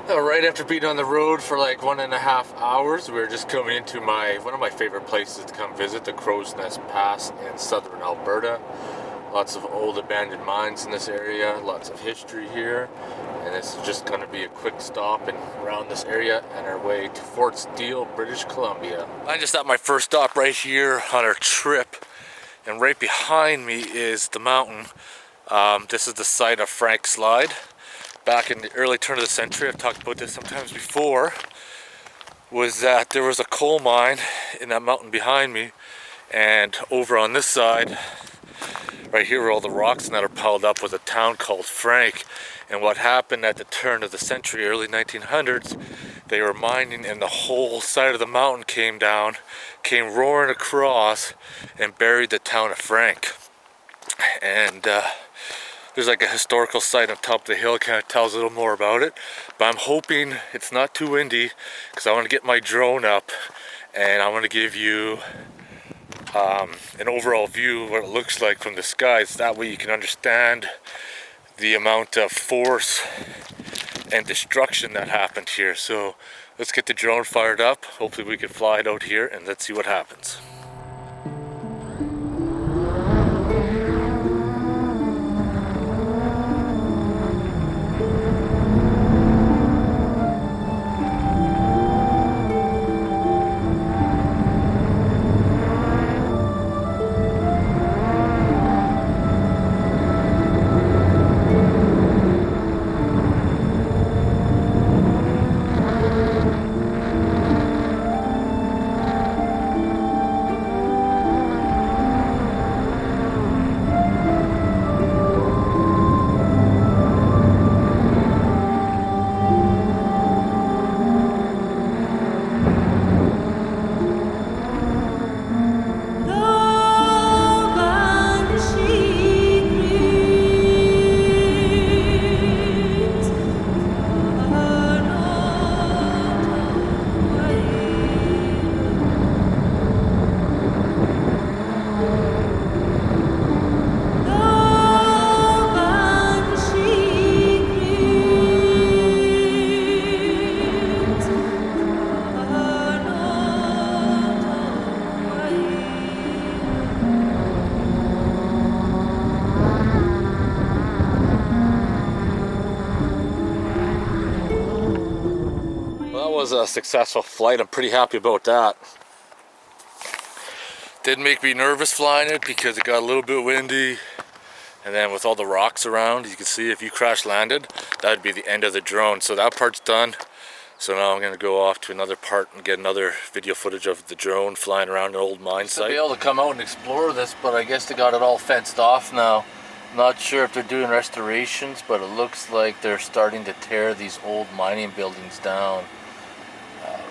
Right after being on the road for like 1.5 hours, we were just coming into one of my favorite places to come visit, the Crow's Nest Pass in southern Alberta. Lots of old abandoned mines in this area, lots of history here, and this is just going to be a quick stop and around this area and our way to Fort Steele, British Columbia. I'm just at my first stop right here on our trip, and right behind me is the mountain. This is the site of Frank's Slide. Back in the early turn of the century, I've talked about this sometimes before, was that there was a coal mine in that mountain behind me, and over on this side, right here where all the rocks that are piled up, was a town called Frank. And what happened at the turn of the century, early 1900s, they were mining and the whole side of the mountain came down, came roaring across, and buried the town of Frank. And there's like a historical site on top of the hill, kind of tells a little more about it. But I'm hoping it's not too windy, because I want to get my drone up and I want to give you an overall view of what it looks like from the skies. That way you can understand the amount of force and destruction that happened here. So let's get the drone fired up. Hopefully we can fly it out here and let's see what happens. Was a successful flight. I'm pretty happy about that. Did make me nervous flying it because it got a little bit windy, and then with all the rocks around, you can see if you crash landed, that would be the end of the drone. So that part's done. So now I'm going to go off to another part and get another video footage of the drone flying around an old mine site. I'll be able to come out and explore this, but I guess they got it all fenced off now. I'm not sure if they're doing restorations, but it looks like they're starting to tear these old mining buildings down.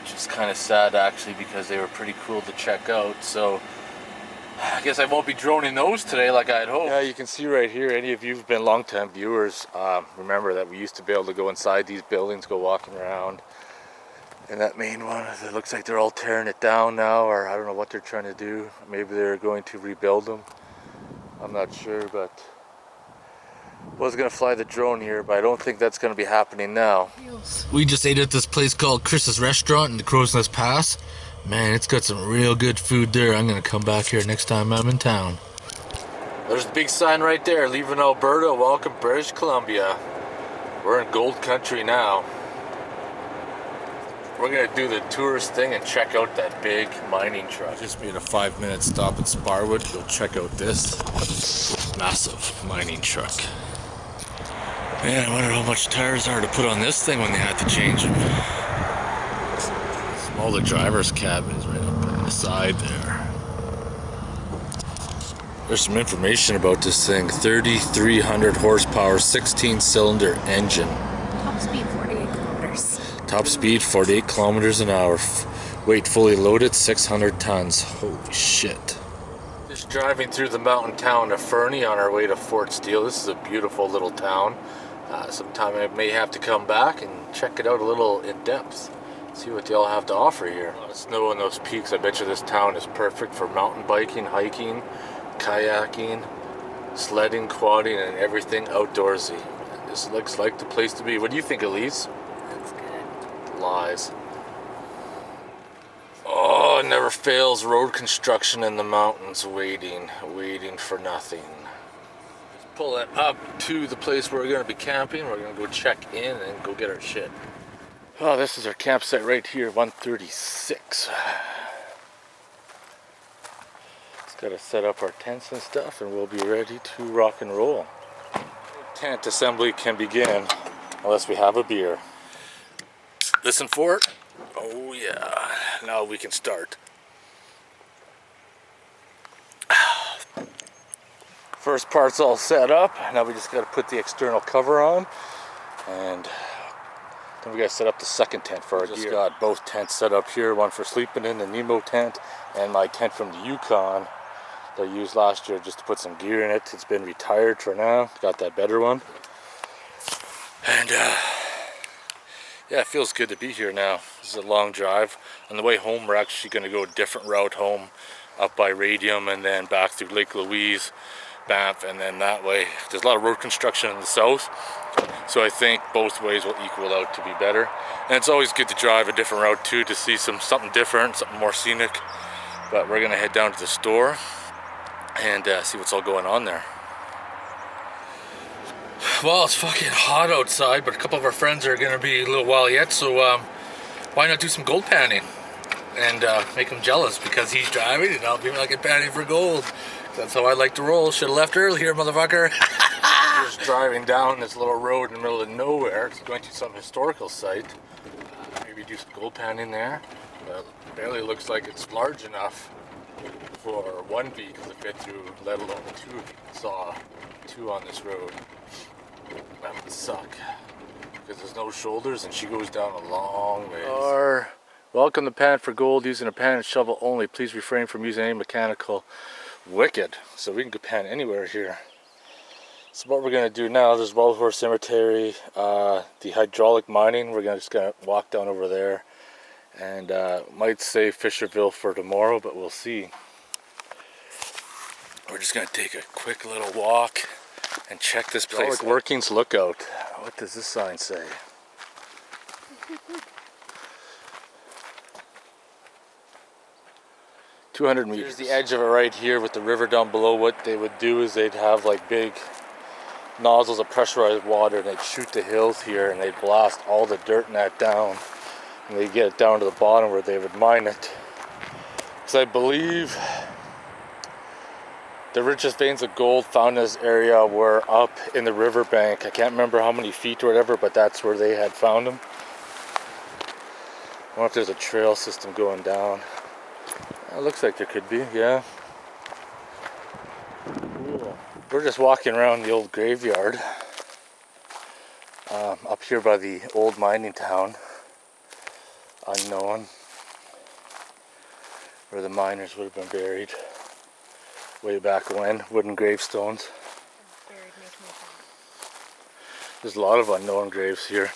Which is kind of sad actually, because they were pretty cool to check out. So I guess I won't be droning those today like I had hoped. Yeah, you can see right here, any of you who've been long-time viewers, remember that we used to be able to go inside these buildings, go walking around. And that main one, it looks like they're all tearing it down now, or I don't know what they're trying to do. Maybe they're going to rebuild them. I'm not sure, but I was gonna fly the drone here, but I don't think that's gonna be happening now. We just ate at this place called Chris's Restaurant in the Crow's Nest Pass. Man, it's got some real good food there. I'm gonna come back here next time I'm in town. There's the big sign right there, leaving Alberta, welcome British Columbia. We're in gold country now. We're gonna do the tourist thing and check out that big mining truck. Just made a 5-minute stop at Sparwood. Go check out this massive mining truck. Man, I wonder how much tires are to put on this thing when they had to change them. All the driver's cabins right up on the side there. There's some information about this thing. 3,300 horsepower, 16-cylinder engine. Top speed 48 kilometers. Top speed 48 kilometers an hour. Weight fully loaded 600 tons. Holy shit. Just driving through the mountain town of Fernie on our way to Fort Steele. This is a beautiful little town. Sometime I may have to come back and check it out a little in depth. See what they all have to offer here. A lot of snow on those peaks. I bet you this town is perfect for mountain biking, hiking, kayaking, sledding, quadding, and everything outdoorsy. This looks like the place to be. What do you think, Elise? That's good. lies. Oh, it never fails. Road construction in the mountains, waiting for nothing. Let's pull it up to the place where we're going to be camping. We're going to go check in and go get our shit. Oh, this is our campsite right here, 136. Just got to set up our tents and stuff and we'll be ready to rock and roll. Tent assembly can begin unless we have a beer. Listen for it. Oh yeah, now we can start. First part's all set up. Now we just got to put the external cover on, and then we got to set up the second tent for our gear. Just got both tents set up here, one for sleeping in, the Nemo tent, and my tent from the Yukon that I used last year just to put some gear in it. It's been retired for now. Got that better one. And yeah, it feels good to be here now. This is a long drive. On the way home, we're actually going to go a different route home, up by Radium and then back through Lake Louise, Banff, and then that way. There's a lot of road construction in the south, so I think both ways will equal out to be better. And it's always good to drive a different route too, to see something different, something more scenic. But we're going to head down to the store and see what's all going on there. Well, it's fucking hot outside, but a couple of our friends are going to be a little while yet, so why not do some gold panning and make him jealous because he's driving and I'll be like panning for gold. That's how I like to roll. Should have left earlier, motherfucker. Just driving down this little road in the middle of nowhere. It's going to some historical site. Maybe do some gold panning there. Well, it barely looks like it's large enough for one vehicle to fit through, let alone two. Saw two on this road. That would suck because there's no shoulders and she goes down a long ways. Welcome to Pan for Gold using a pan and shovel only. Please refrain from using any mechanical. Wicked. So we can go pan anywhere here. So what we're going to do now, there's Wild Horse Cemetery, the hydraulic mining. We're just going to walk down over there and might save Fisherville for tomorrow, but we'll see. We're just going to take a quick little walk and check this place. Hydraulic Workings Lookout. What does this sign say? 200 meters. Here's the edge of it right here with the river down below. What they would do is they'd have like big nozzles of pressurized water and they'd shoot the hills here and they'd blast all the dirt in that down and they'd get it down to the bottom where they would mine it. Because I believe the richest veins of gold found in this area were up in the riverbank. I can't remember how many feet or whatever, but that's where they had found them. I wonder if there's a trail system going down. It looks like there could be, yeah. Cool. We're just walking around the old graveyard up here by the old mining town, unknown, where the miners would have been buried way back when, wooden gravestones. There's a lot of unknown graves here.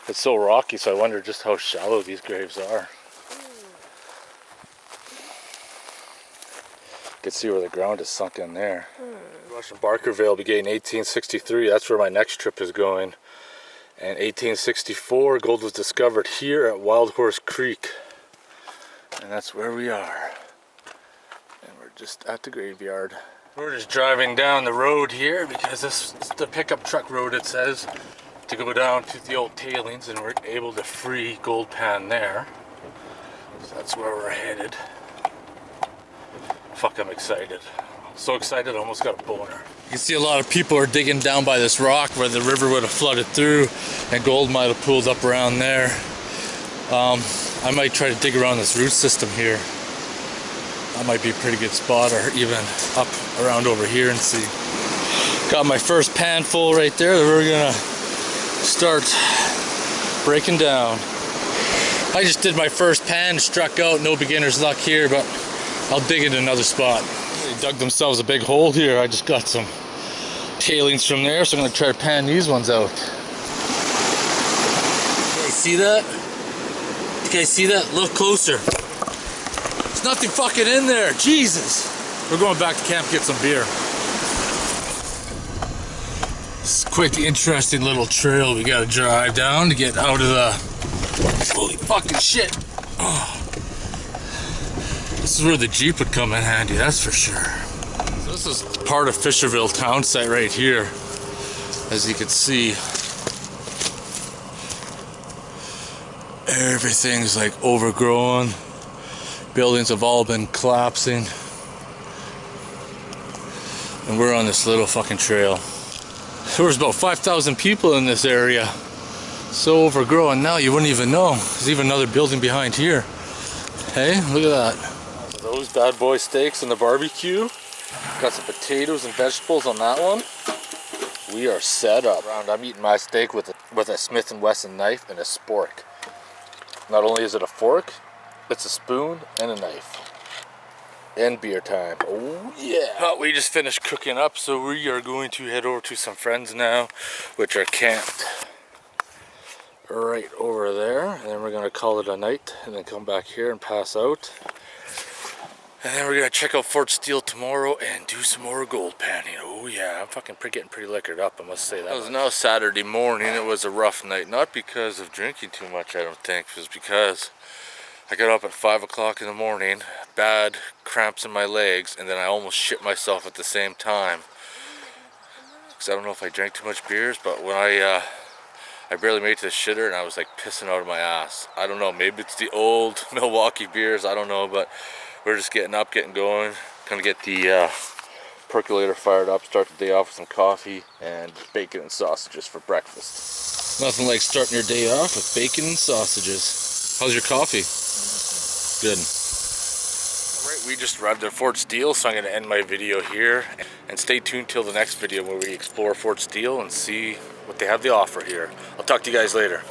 It's so rocky, so I wonder just how shallow these graves are. You can see where the ground is sunk in there. Russian Barkerville began in 1863. That's where my next trip is going. And 1864, gold was discovered here at Wild Horse Creek. And that's where we are. And we're just at the graveyard. We're just driving down the road here because this is the pickup truck road, it says, to go down to the old tailings, and we're able to free gold pan there. So that's where we're headed. Fuck, I'm excited. So excited I almost got a boner. You can see a lot of people are digging down by this rock where the river would have flooded through and gold might have pooled up around there. I might try to dig around this root system here. That might be a pretty good spot, or even up around over here and see. Got my first pan full right there that we're gonna start breaking down. I just did my first pan, struck out, no beginner's luck here, but I'll dig into another spot. They dug themselves a big hole here. I just got some tailings from there, so I'm gonna try to pan these ones out. Okay, see that? Okay, see that? Look closer. There's nothing fucking in there. Jesus. We're going back to camp, get some beer. It's quite the interesting little trail we gotta drive down to get out of the Holy fucking shit. Oh. This is where the Jeep would come in handy, that's for sure. So this is part of Fisherville town site right here. As you can see, everything's like overgrown. Buildings have all been collapsing. And we're on this little fucking trail. There was about 5,000 people in this area. So overgrown now you wouldn't even know. There's even another building behind here. Hey, look at that. Those bad boy steaks in the barbecue. Got some potatoes and vegetables on that one. We are set up. I'm eating my steak with a Smith & Wesson knife and a spork. Not only is it a fork, it's a spoon and a knife. And beer time. Oh yeah. Well, we just finished cooking up, so we are going to head over to some friends now, which are camped right over there. And then we're gonna call it a night and then come back here and pass out. And then we're gonna check out Fort Steele tomorrow and do some more gold panning. Oh yeah, I'm fucking getting pretty liquored up, I must say that. It was now Saturday morning. It was a rough night, not because of drinking too much, I don't think. It was because I got up at 5 o'clock in the morning, bad cramps in my legs, and then I almost shit myself at the same time. Because I don't know if I drank too much beers, but when I barely made it to the shitter and I was like pissing out of my ass. I don't know, maybe it's the old Milwaukee beers, I don't know, but we're just getting up, getting going. Gonna get the percolator fired up, start the day off with some coffee and bacon and sausages for breakfast. Nothing like starting your day off with bacon and sausages. How's your coffee? Good. Alright, we just arrived at Fort Steele, so I'm going to end my video here. And stay tuned till the next video where we explore Fort Steele and see what they have to offer here. I'll talk to you guys later.